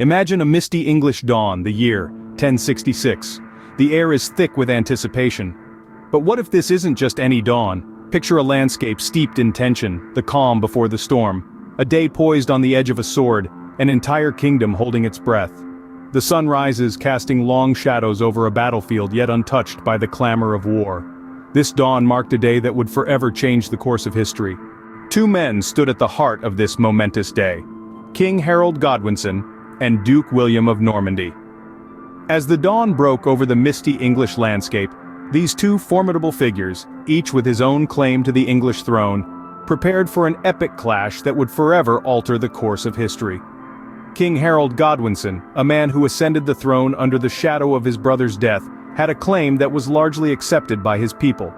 Imagine a misty English dawn, the year 1066. The air is thick with anticipation. But what if this isn't just any dawn? Picture a landscape steeped in tension, the calm before the storm. A day poised on the edge of a sword, an entire kingdom holding its breath. The sun rises, casting long shadows over a battlefield yet untouched by the clamor of war. This dawn marked a day that would forever change the course of history. Two men stood at the heart of this momentous day: King Harold Godwinson and Duke William of Normandy. As the dawn broke over the misty English landscape, these two formidable figures, each with his own claim to the English throne, prepared for an epic clash that would forever alter the course of history. King Harold Godwinson, a man who ascended the throne under the shadow of his brother's death, had a claim that was largely accepted by his people.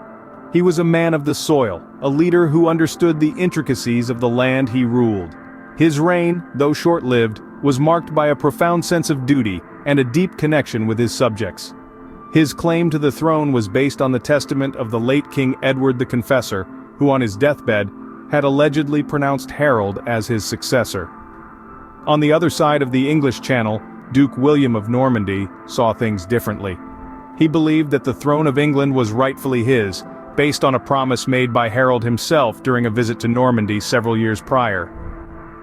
He was a man of the soil, a leader who understood the intricacies of the land he ruled. His reign, though short-lived, was marked by a profound sense of duty and a deep connection with his subjects. His claim to the throne was based on the testament of the late King Edward the Confessor, who on his deathbed had allegedly pronounced Harold as his successor. On the other side of the English Channel, Duke William of Normandy saw things differently. He believed that the throne of England was rightfully his, based on a promise made by Harold himself during a visit to Normandy several years prior.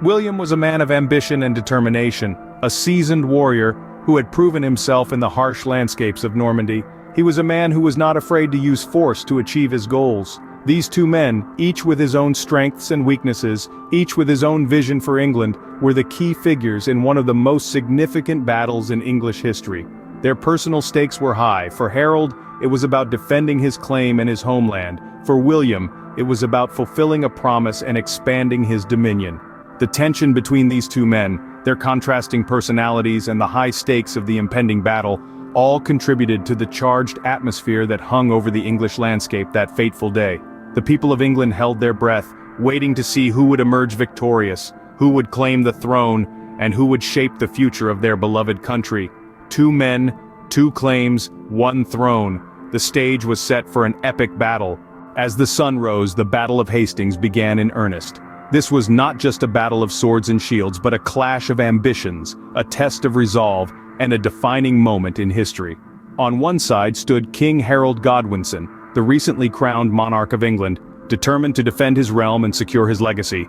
William was a man of ambition and determination, a seasoned warrior who had proven himself in the harsh landscapes of Normandy. He was a man who was not afraid to use force to achieve his goals. These two men, each with his own strengths and weaknesses, each with his own vision for England, were the key figures in one of the most significant battles in English history. Their personal stakes were high. For Harold, it was about defending his claim and his homeland. For William, it was about fulfilling a promise and expanding his dominion. The tension between these two men, their contrasting personalities and the high stakes of the impending battle, all contributed to the charged atmosphere that hung over the English landscape that fateful day. The people of England held their breath, waiting to see who would emerge victorious, who would claim the throne, and who would shape the future of their beloved country. Two men, two claims, one throne. The stage was set for an epic battle. As the sun rose, the Battle of Hastings began in earnest. This was not just a battle of swords and shields, but a clash of ambitions, a test of resolve, and a defining moment in history. On one side stood King Harold Godwinson, the recently crowned monarch of England, determined to defend his realm and secure his legacy.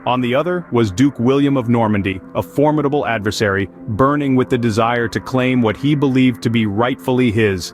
On the other was Duke William of Normandy, a formidable adversary, burning with the desire to claim what he believed to be rightfully his.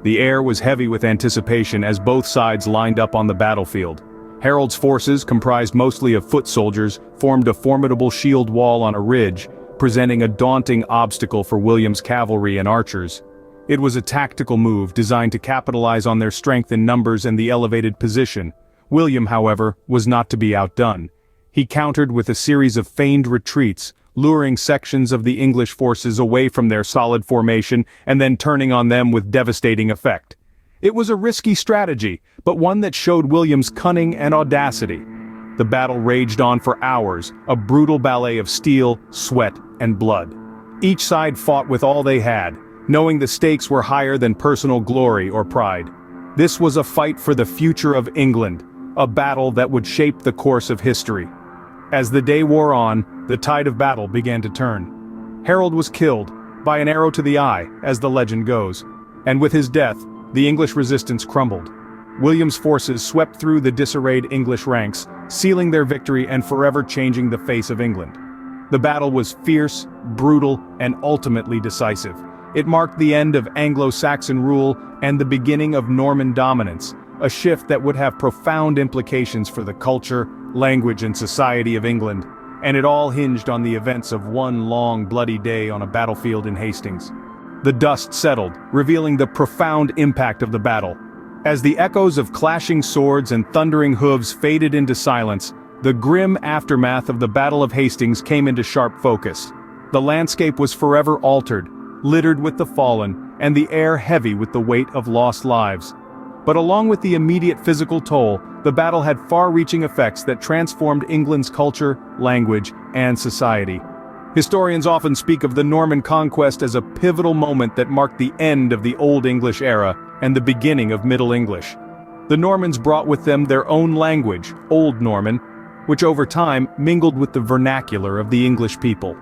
The air was heavy with anticipation as both sides lined up on the battlefield. Harold's forces, comprised mostly of foot soldiers, formed a formidable shield wall on a ridge, presenting a daunting obstacle for William's cavalry and archers. It was a tactical move designed to capitalize on their strength in numbers and the elevated position. William, however, was not to be outdone. He countered with a series of feigned retreats, luring sections of the English forces away from their solid formation and then turning on them with devastating effect. It was a risky strategy, but one that showed William's cunning and audacity. The battle raged on for hours, a brutal ballet of steel, sweat, and blood. Each side fought with all they had, knowing the stakes were higher than personal glory or pride. This was a fight for the future of England, a battle that would shape the course of history. As the day wore on, the tide of battle began to turn. Harold was killed, by an arrow to the eye, as the legend goes. And with his death, the English resistance crumbled. William's forces swept through the disarrayed English ranks, sealing their victory and forever changing the face of England. The battle was fierce, brutal, and ultimately decisive. It marked the end of Anglo-Saxon rule and the beginning of Norman dominance, a shift that would have profound implications for the culture, language, and society of England. And it all hinged on the events of one long, bloody day on a battlefield in Hastings. The dust settled, revealing the profound impact of the battle. As the echoes of clashing swords and thundering hooves faded into silence, the grim aftermath of the Battle of Hastings came into sharp focus. The landscape was forever altered, littered with the fallen, and the air heavy with the weight of lost lives. But along with the immediate physical toll, the battle had far-reaching effects that transformed England's culture, language, and society. Historians often speak of the Norman conquest as a pivotal moment that marked the end of the Old English era and the beginning of Middle English. The Normans brought with them their own language, Old Norman, which over time mingled with the vernacular of the English people.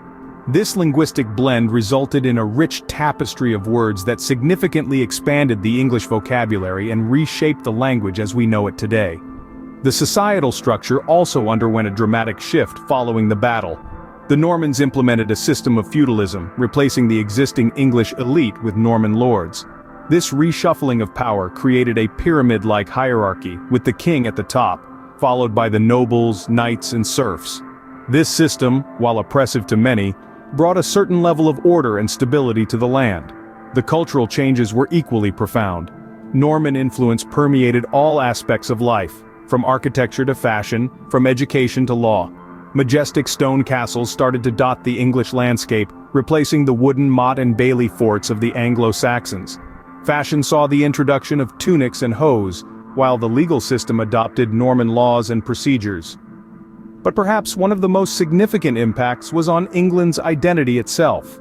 This linguistic blend resulted in a rich tapestry of words that significantly expanded the English vocabulary and reshaped the language as we know it today. The societal structure also underwent a dramatic shift following the battle. The Normans implemented a system of feudalism, replacing the existing English elite with Norman lords. This reshuffling of power created a pyramid-like hierarchy, with the king at the top, followed by the nobles, knights, and serfs. This system, while oppressive to many, brought a certain level of order and stability to the land. The cultural changes were equally profound. Norman influence permeated all aspects of life, from architecture to fashion, from education to law. Majestic stone castles started to dot the English landscape, replacing the wooden Motte and Bailey forts of the Anglo-Saxons. Fashion saw the introduction of tunics and hose, while the legal system adopted Norman laws and procedures. But perhaps one of the most significant impacts was on England's identity itself.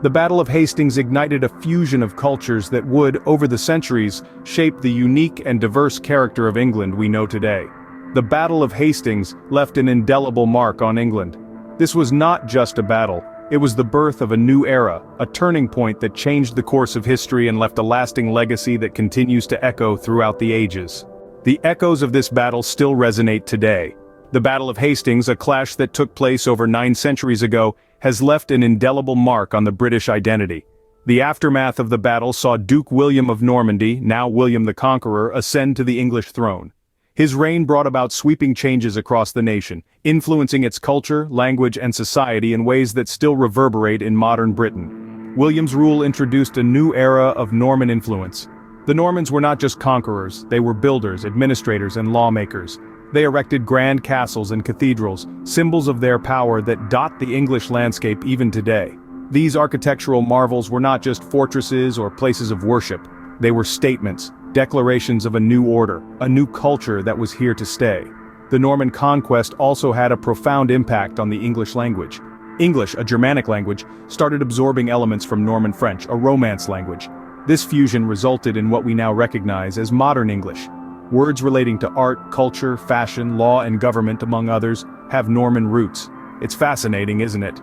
The Battle of Hastings ignited a fusion of cultures that would, over the centuries, shape the unique and diverse character of England we know today. The Battle of Hastings left an indelible mark on England. This was not just a battle, it was the birth of a new era, a turning point that changed the course of history and left a lasting legacy that continues to echo throughout the ages. The echoes of this battle still resonate today. The Battle of Hastings, a clash that took place over 9 centuries ago, has left an indelible mark on the British identity. The aftermath of the battle saw Duke William of Normandy, now William the Conqueror, ascend to the English throne. His reign brought about sweeping changes across the nation, influencing its culture, language, and society in ways that still reverberate in modern Britain. William's rule introduced a new era of Norman influence. The Normans were not just conquerors, they were builders, administrators, and lawmakers. They erected grand castles and cathedrals, symbols of their power that dot the English landscape even today. These architectural marvels were not just fortresses or places of worship. They were statements, declarations of a new order, a new culture that was here to stay. The Norman conquest also had a profound impact on the English language. English, a Germanic language, started absorbing elements from Norman French, a Romance language. This fusion resulted in what we now recognize as modern English. Words relating to art, culture, fashion, law, and government, among others, have Norman roots. It's fascinating, isn't it?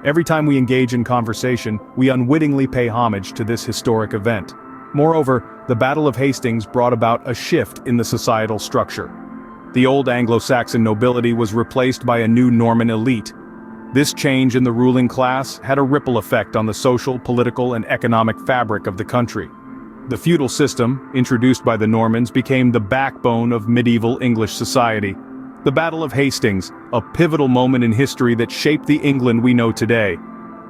Every time we engage in conversation, we unwittingly pay homage to this historic event. Moreover, the Battle of Hastings brought about a shift in the societal structure. The old Anglo-Saxon nobility was replaced by a new Norman elite. This change in the ruling class had a ripple effect on the social, political, and economic fabric of the country. The feudal system, introduced by the Normans, became the backbone of medieval English society. The Battle of Hastings, a pivotal moment in history that shaped the England we know today.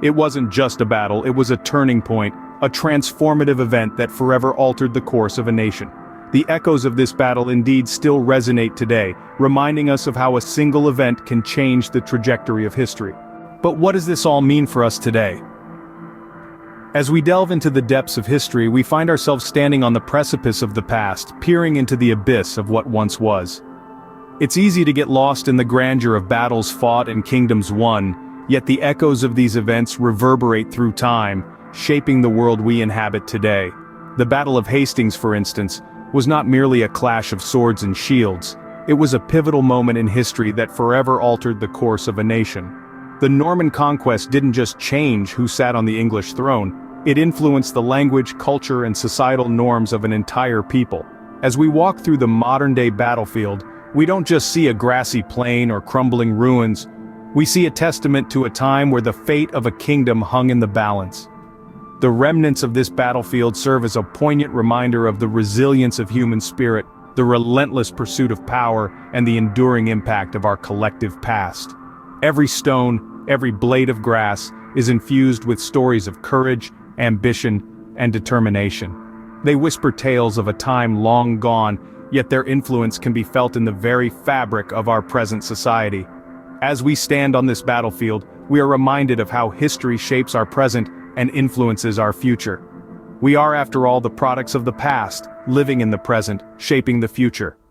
It wasn't just a battle, it was a turning point, a transformative event that forever altered the course of a nation. The echoes of this battle indeed still resonate today, reminding us of how a single event can change the trajectory of history. But what does this all mean for us today? As we delve into the depths of history, we find ourselves standing on the precipice of the past, peering into the abyss of what once was. It's easy to get lost in the grandeur of battles fought and kingdoms won, yet the echoes of these events reverberate through time, shaping the world we inhabit today. The Battle of Hastings, for instance, was not merely a clash of swords and shields. It was a pivotal moment in history that forever altered the course of a nation. The Norman conquest didn't just change who sat on the English throne, it influenced the language, culture, and societal norms of an entire people. As we walk through the modern-day battlefield, we don't just see a grassy plain or crumbling ruins, we see a testament to a time where the fate of a kingdom hung in the balance. The remnants of this battlefield serve as a poignant reminder of the resilience of human spirit, the relentless pursuit of power, and the enduring impact of our collective past. Every stone, every blade of grass, is infused with stories of courage, ambition, and determination. They whisper tales of a time long gone, yet their influence can be felt in the very fabric of our present society. As we stand on this battlefield, we are reminded of how history shapes our present and influences our future. We are, after all, the products of the past, living in the present, shaping the future.